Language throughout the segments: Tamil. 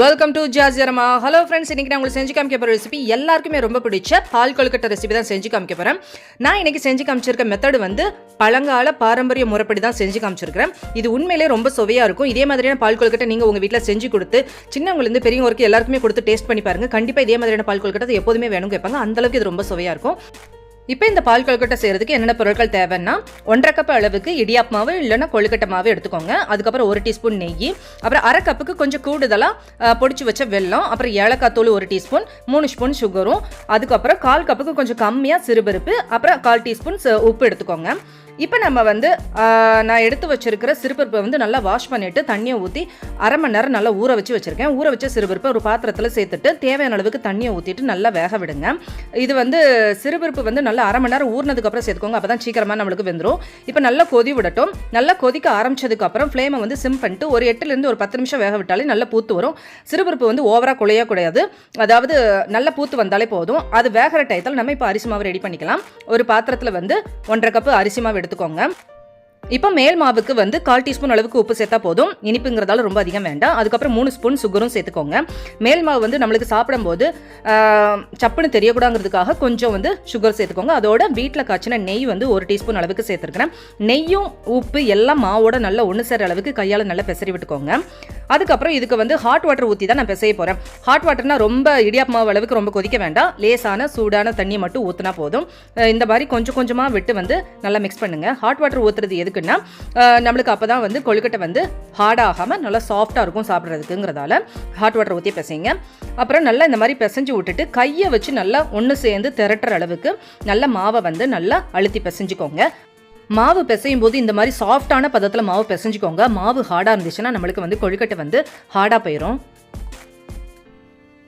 Welcome to jazzy aroma. Hello friends, இன்றைக்கி நான் உங்களுக்கு செஞ்சு காமிக்க போகிற ரெசிபி எல்லாருக்குமே ரொம்ப பிடிச்ச பால் கொழுக்கட்டை ரெசிபி தான் செஞ்சு காமிக்க போகிறேன். நான் இன்றைக்கி செஞ்சு காமிச்சிருக்க மெத்தடு வந்து பழங்கால பாரம்பரிய முறைப்படி தான் செஞ்சு காமிச்சிருக்கிறேன். இது உண்மையிலே ரொம்ப சுவையாக இருக்கும். இதே மாதிரியான பால் கொழுக்கட்டை நீங்கள் உங்கள் வீட்டில் செஞ்சு கொடுத்து சின்னவங்கலேருந்து பெரியவங்களுக்கு எல்லாருக்குமே கொடுத்து டேஸ்ட் பண்ணி பாருங்கள். கண்டிப்பாக இதே மாதிரியான பால் கொழுக்கட்டை எப்போதுமே வேணும் கேட்பாங்க. அந்தளவுக்கு இது ரொம்ப சுவையாக இருக்கும். இப்போ இந்த பால் கொழுக்கட்டை செய்கிறதுக்கு என்னென்ன பொருட்கள் தேவைன்னா 1.5 கப் அளவுக்கு இடியாப்பு மாவு இல்லைன்னா கொழுக்கட்டை மாவு எடுத்துக்கோங்க. அதுக்கப்புறம் 1 டீஸ்பூன் நெய், அப்புறம் அரை கப்புக்கு கொஞ்சம் கூடுதலாக பொடிச்சு வச்ச வெல்லம், அப்புறம் ஏலக்காய் தூள் 1 டீஸ்பூன், 3 ஸ்பூன் சுகரும், அதுக்கப்புறம் 1/4 கப்புக்கு கொஞ்சம் கம்மியாக சிறுபருப்பு, அப்புறம் 1/4 டீஸ்பூன் உப்பு எடுத்துக்கோங்க. இப்போ நம்ம வந்து நான் எடுத்து வச்சிருக்கிற சிறுபருப்பை வந்து நல்லா வாஷ் பண்ணிவிட்டு தண்ணியை ஊற்றி அரை மணி நேரம் நல்லா ஊற வச்சு வச்சுருக்கேன். ஊற வச்ச சிறுபருப்பை ஒரு பாத்திரத்தில் சேர்த்துட்டு தேவையான அளவுக்கு தண்ணியை ஊற்றிட்டு நல்லா வேக விடுங்க. இது வந்து சிறுபருப்பு வந்து நல்லா அரை மணி நேரம் ஊறினதுக்கப்புறம் சேர்த்துக்கோங்க. அப்போ தான் சீக்கிரமாக நம்மளுக்கு வெந்துடும். இப்போ நல்லா கொதி விடட்டும். நல்லா கொதிக்க ஆரம்பிச்சதுக்கப்புறம் ஃப்ளேமை வந்து சிம் பண்ணிட்டு ஒரு 8லேருந்து ஒரு 10 நிமிஷம் வேக விட்டாலே நல்லா பூத்து வரும். சிறுபருப்பு வந்து ஓவராக குழையக்கூடாது, அதாவது நல்லா பூத்து வந்தாலே போதும். அது வேகிற டயத்தில் நம்ம இப்போ அரிசி மாவு ரெடி பண்ணிக்கலாம். ஒரு பாத்திரத்தில் வந்து 1.5 கப்பு அரிசி மாவு எடுத்துக்கோங்க. இப்போ மேல் மாவுக்கு வந்து 1/4 டீஸ்பூன் அளவுக்கு உப்பு சேர்த்தா போதும். இனிப்புங்கிறதால ரொம்ப அதிகம் வேண்டாம். அதுக்கப்புறம் 3 ஸ்பூன் சுகரும் சேர்த்துக்கோங்க. மேல் மாவு வந்து நம்மளுக்கு சாப்பிடும்போது சப்புன்னு தெரியக்கூடாங்கிறதுக்காக கொஞ்சம் வந்து சுகர் சேர்த்துக்கோங்க. அதோட வீட்டில் காய்ச்சின நெய் வந்து 1 டீஸ்பூன் அளவுக்கு சேர்த்துருக்கிறேன். நெய்யும் உப்பு எல்லாம் மாவோட நல்லா ஒன்று சேர அளவுக்கு கையால் நல்லா பெசரி விட்டுக்கோங்க. அதுக்கப்புறம் இதுக்கு வந்து ஹாட் வாட்டர் ஊற்றி தான் நான் பிசைய போகிறேன். ஹாட் வாட்டர்னா ரொம்ப இடியாப்பு மாவு அளவுக்கு ரொம்ப கொதிக்க வேண்டாம். லேசான சூடான தண்ணியை மட்டும் ஊற்றினா போதும். இந்த மாதிரி கொஞ்சம் கொஞ்சமாக விட்டு வந்து நல்லா மிக்ஸ் பண்ணுங்கள். ஹாட் வாட்டர் ஊற்றுறது எதுக்குன்னா நம்மளுக்கு அப்போ தான் வந்து கொழுக்கட்டை வந்து ஹார்ட் ஆகாமல் நல்லா சாஃப்டாக இருக்கும் சாப்பிட்றதுக்குங்கிறதால ஹாட் வாட்டர் ஊற்றி பிசைங்க. அப்புறம் நல்லா இந்த மாதிரி பிசைஞ்சு விட்டுட்டு கையை வச்சு நல்லா ஒன்று சேர்ந்து திரட்டுற அளவுக்கு நல்ல மாவை வந்து நல்லா அழுத்தி பிசைஞ்சுக்கோங்க. மாவு பிசையும் போது இந்த மாதிரி சாஃப்டான பதத்தில் மாவு பிசைஞ்சுக்கோங்க. மாவு ஹார்டாக இருந்துச்சுன்னா நம்மளுக்கு வந்து கொழுக்கட்டை வந்து ஹார்டாக போயிடும்.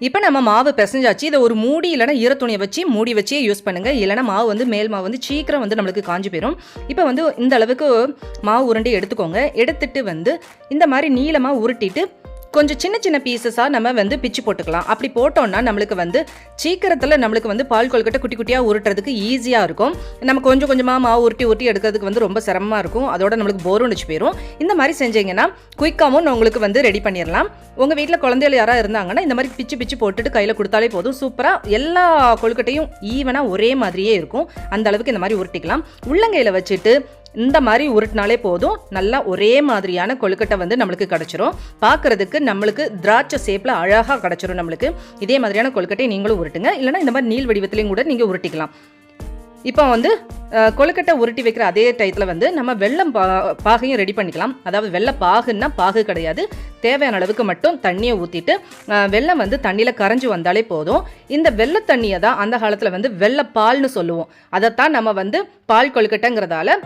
இப்போ நம்ம மாவு பிசைஞ்சாச்சு. இதை ஒரு மூடி இல்லைனா ஈரத்துணியை வச்சு மூடி வச்சே யூஸ் பண்ணுங்கள். இல்லைனா மாவு வந்து மேல் மாவு வந்து சீக்கிரம் வந்து நம்மளுக்கு காஞ்சி போயிடும். இப்போ வந்து இந்த அளவுக்கு மாவு உருண்டி எடுத்துக்கோங்க. எடுத்துட்டு வந்து இந்த மாதிரி நீளமாக உருட்டிட்டு கொஞ்சம் சின்ன சின்ன பீசஸாக நம்ம வந்து பிச்சு போட்டுக்கலாம். அப்படி போட்டோம்னா நம்மளுக்கு வந்து சீக்கிரத்தில் நம்மளுக்கு வந்து பால் கொழுக்கட்டை குட்டி குட்டியாக உருட்டுறதுக்கு ஈஸியாக இருக்கும். நம்ம கொஞ்சம் கொஞ்சமாக மாவு உருட்டி எடுக்கிறதுக்கு வந்து ரொம்ப சிரமமாக இருக்கும். அதோட நம்மளுக்கு போரும் வச்சு போயிடும். இந்த மாதிரி செஞ்சீங்கன்னா குயிக்காகவும் உங்களுக்கு வந்து ரெடி பண்ணிடலாம். உங்கள் வீட்டில் குழந்தைகள் யாராவது இருந்தாங்கன்னா இந்த மாதிரி பிச்சு போட்டுட்டு கையில் கொடுத்தாலே போதும். சூப்பராக எல்லா கொழுக்கட்டையும் ஈவனாக ஒரே மாதிரியே இருக்கும். அந்த அளவுக்கு இந்த மாதிரி உருட்டிக்கலாம். உள்ளங்கையில் வச்சுட்டு இந்த மாதிரி உருட்டினாலே போதும். நல்லா ஒரே மாதிரியான கொழுக்கட்டை வந்து நம்மளுக்கு கிடச்சிரும். பார்க்குறதுக்கு நம்மளுக்கு திராட்சை ஷேப்பில் அழகாக கிடச்சிரும். நம்மளுக்கு இதே மாதிரியான கொழுக்கட்டை நீங்களும் உருட்டுங்க. இல்லைனா இந்த மாதிரி நீள் வடிவத்திலையும் கூட நீங்கள் உருட்டிக்கலாம். இப்போ வந்து கொழுக்கட்டை உருட்டி வைக்கிற அதே டயத்தில் வந்து நம்ம வெல்லம் பாகையும் ரெடி பண்ணிக்கலாம். அதாவது வெள்ளை பாகுன்னா பாகு கிடையாது, தேவையான அளவுக்கு மட்டும் தண்ணியை ஊற்றிட்டு வெல்லம் வந்து தண்ணியில் கரைஞ்சி வந்தாலே போதும். இந்த வெள்ளை தண்ணியை தான் அந்த காலத்தில் வந்து வெள்ளைப்பால்னு சொல்லுவோம். அதைத்தான் நம்ம வந்து பால் கொழுக்கட்டைங்கிறதால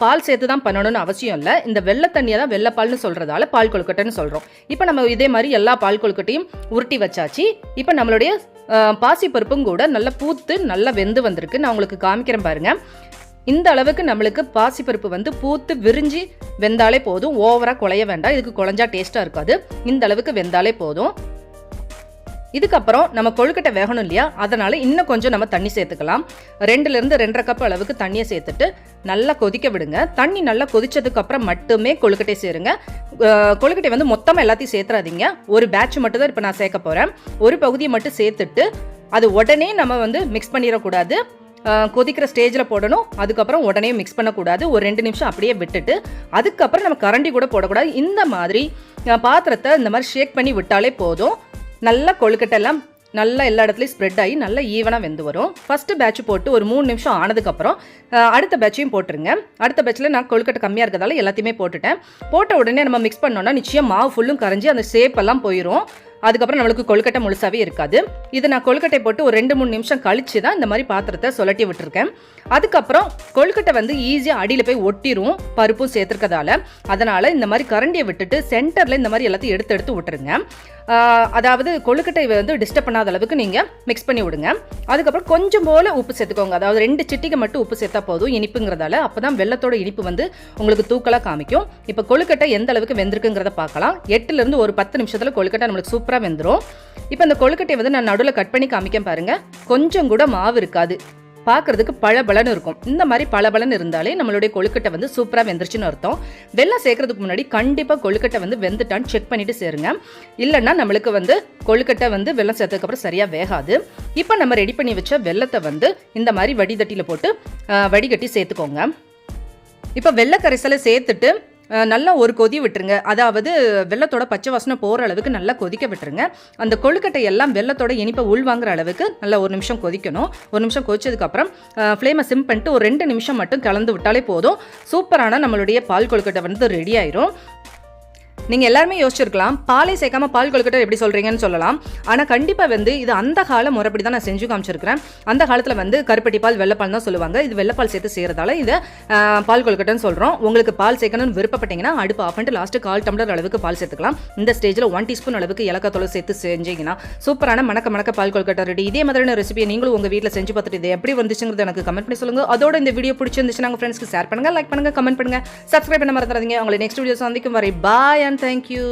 பால் சேர்த்து தான் பண்ணணும்னு அவசியம் இல்லை. இந்த வெள்ளை தண்ணியை தான் வெள்ளைப்பால்னு சொல்கிறதால பால் கொழுக்கட்டைன்னு சொல்கிறோம். இப்போ நம்ம இதே மாதிரி எல்லா பால் கொழுக்கட்டையும் உருட்டி வச்சாச்சு. இப்போ நம்மளுடைய பாசிப்பருப்பும் கூட நல்லா பூத்து நல்லா வெந்து வந்திருக்கு. நான் உங்களுக்கு காமிக்கிறேன் பாருங்க. இந்த அளவுக்கு நம்மளுக்கு பாசிப்பருப்பு வந்து பூத்து விரிஞ்சு வெந்தாலே போதும். ஓவராக குழைய வேண்டாம், இதுக்கு குழஞ்சா டேஸ்ட்டாக இருக்காது. இந்த அளவுக்கு வெந்தாலே போதும். இதுக்கப்புறம் நம்ம கொழுக்கட்டை வேகணும் இல்லையா, அதனால இன்னும் கொஞ்சம் நம்ம தண்ணி சேர்த்துக்கலாம். 2லேருந்து 2.5 கப் அளவுக்கு தண்ணியை சேர்த்துட்டு நல்லா கொதிக்க விடுங்க. தண்ணி நல்லா கொதிச்சதுக்கு அப்புறம் மட்டுமே கொழுக்கட்டை சேருங்க. கொழுக்கட்டை வந்து மொத்தமாக எல்லாத்தையும் சேர்த்துறாதீங்க. ஒரு பேட்ச் மட்டும் தான் இப்போ நான் சேர்க்க போகிறேன். ஒரு பகுதியை மட்டும் சேர்த்துட்டு அது உடனே நம்ம வந்து மிக்ஸ் பண்ணிடக்கூடாது. கொதிக்கிற ஸ்டேஜில் போடணும். அதுக்கப்புறம் உடனே மிக்ஸ் பண்ணக்கூடாது. ஒரு 2 நிமிஷம் அப்படியே விட்டுட்டு அதுக்கப்புறம் நம்ம கரண்டி கூட போடக்கூடாது. இந்த மாதிரி பாத்திரத்தை இந்த மாதிரி ஷேக் பண்ணி விட்டாலே போதும். நல்லா கொழுக்கட்டை எல்லாம் நல்லா எல்லா இடத்துலையும் ஸ்ப்ரெட் ஆகி நல்லா ஈவனாக வெந்து வரும். ஃபஸ்ட்டு பேட்ச் போட்டு ஒரு 3 நிமிஷம் ஆனதுக்கப்புறம் அடுத்த பேட்சையும் போட்டுருங்க. அடுத்த பேட்சில் நான் கொழுக்கட்டை கம்மியாக இருக்கிறதால எல்லாத்தையுமே போட்டுட்டேன். போட்ட உடனே நம்ம மிக்ஸ் பண்ணோன்னா நிச்சயம் மாவு ஃபுல்லும் கரைஞ்சி அந்த ஷேப் எல்லாம் போயிடும். அதுக்கப்புறம் நம்மளுக்கு கொழுக்கட்டை முழுசாவே இருக்காது. இதை நான் கொழுக்கட்டை போட்டு ஒரு 2-3 நிமிஷம் கழிச்சு தான் இந்த மாதிரி பாத்திரத்தை சுழட்டி விட்டுருக்கேன். அதுக்கப்புறம் கொழுக்கட்டை வந்து ஈஸியாக அடியில் போய் ஒட்டிரும் பருப்பும் சேர்த்துருக்கதால. அதனால் இந்த மாதிரி கரண்டியை விட்டுட்டு சென்டரில் இந்த மாதிரி எல்லாத்தையும் எடுத்து விட்டுருங்க. அதாவது கொழுக்கட்டை வந்து டிஸ்டர்ப் பண்ணாத அளவுக்கு நீங்கள் மிக்ஸ் பண்ணி விடுங்க. அதுக்கப்புறம் கொஞ்சம் போல் உப்பு சேர்த்துக்கோங்க. அதாவது 2 சிட்டிகை மட்டும் உப்பு சேர்த்தா போதும் இனிப்புங்கிறதால. அப்போ தான் வெள்ளத்தோட இனிப்பு வந்து உங்களுக்கு தூக்கலாக காமிக்கும். இப்போ கொழுக்கட்டை எந்த அளவுக்கு வெந்திருக்குங்கிறத பார்க்கலாம். 8லேருந்து ஒரு 10 நிமிஷத்தில் கொழுக்கட்டை நம்மளுக்கு சூப்பராக வெந்துடும். இப்போ இந்த கொழுக்கட்டை வந்து நான் நடுவில் கட் பண்ணி காமிக்க பாருங்க. கொஞ்சம் கூட மாவு இருக்காது. பார்க்கறதுக்கு பளபளன்னு இருக்கும். இந்த மாதிரி பளபளன்னு இருந்தாலே நம்மளுடைய கொழுக்கட்டை வந்து சூப்பராக வெந்துருச்சுன்னு அர்த்தம். வெல்லம் சேர்க்கறதுக்கு முன்னாடி கண்டிப்பாக கொழுக்கட்டை வந்து வெந்துட்டான்னு செக் பண்ணிட்டு சேருங்க. இல்லைன்னா நம்மளுக்கு வந்து கொழுக்கட்டை வந்து வெல்லம் சேர்த்ததுக்கப்புறம் சரியாக வேகாது. இப்போ நம்ம ரெடி பண்ணி வச்ச வெல்லத்தை வந்து இந்த மாதிரி வடிதட்டியில் போட்டு வடிகட்டி சேர்த்துக்கோங்க. இப்போ வெள்ளை கரைசலை சேர்த்துட்டு நல்லா ஒரு கொதி விட்டுருங்க. அதாவது வெள்ளத்தோட பச்சை வாசனை போகிற அளவுக்கு நல்லா கொதிக்க விட்டுருங்க. அந்த கொழுக்கட்டை எல்லாம் வெள்ளத்தோட இனிப்பை உள்வாங்குற அளவுக்கு நல்லா ஒரு நிமிஷம் கொதிக்கணும். ஒரு நிமிஷம் கொதிச்சதுக்கப்புறம் ஃப்ளேமை சிம் பண்ணிட்டு ஒரு 2 நிமிஷம் மட்டும் கலந்து விட்டாலே போதும். சூப்பரான நம்மளுடைய பால் கொழுக்கட்டை வந்து ரெடி ஆயிரும். நீங்கள் எல்லாருமே யோசிச்சிருக்கலாம், பாலை சேர்க்காம பால் கொழுக்கட்டை எப்படி சொல்கிறீங்கன்னு சொல்லலாம். ஆனால் கண்டிப்பாக வந்து இது அந்த கால முறைப்படி தான் நான் செஞ்சு காமிச்சிருக்கிறேன். அந்த காலத்தில் வந்து கருப்பட்டி பால் வெள்ளைப்பால் தான் சொல்லுவாங்க. இது வெள்ளைப்பால் சேர்த்து செய்கிறதால இதை பால் கொழுக்கட்டைன்னு சொல்கிறோம். உங்களுக்கு பால் சேர்க்கணும்னு விருப்பப்பட்டீங்கன்னா அடுப்பு ஆஃப் பண்ணிட்டு லாஸ்ட்டு 1/4 டம்ளர் அளவுக்கு பால் சேர்த்துக்கலாம். இந்த ஸ்டேஜில் 1 டீஸ்பூன் அளவுக்கு ஏலக்காய் சேர்த்து செஞ்சீங்கன்னா சூப்பரான மணக்க பால் கொழுக்கட்டை ரெடி. இதே மாதிரியான ரெசிபியை நீங்களும் உங்கள் வீட்டில் செஞ்சு பார்த்துட்டு இது எப்படி வந்துச்சுங்கிறது எனக்கு கமெண்ட் பண்ணி சொல்லுங்கள். அதோட இந்த வீடியோ பிடிச்சிருந்துச்சுன்னா உங்கள் ஃப்ரெண்ட்ஸ்க்கு ஷேர் பண்ணுங்கள், லைக் பண்ணுங்கள், கமெண்ட் பண்ணுங்கள், சப்ஸ்கிரைப் பண்ண மறந்துடாதீங்க. உங்களை நெக்ஸ்ட் வீடியோ சந்திக்கும் வரை பாய் and thank you.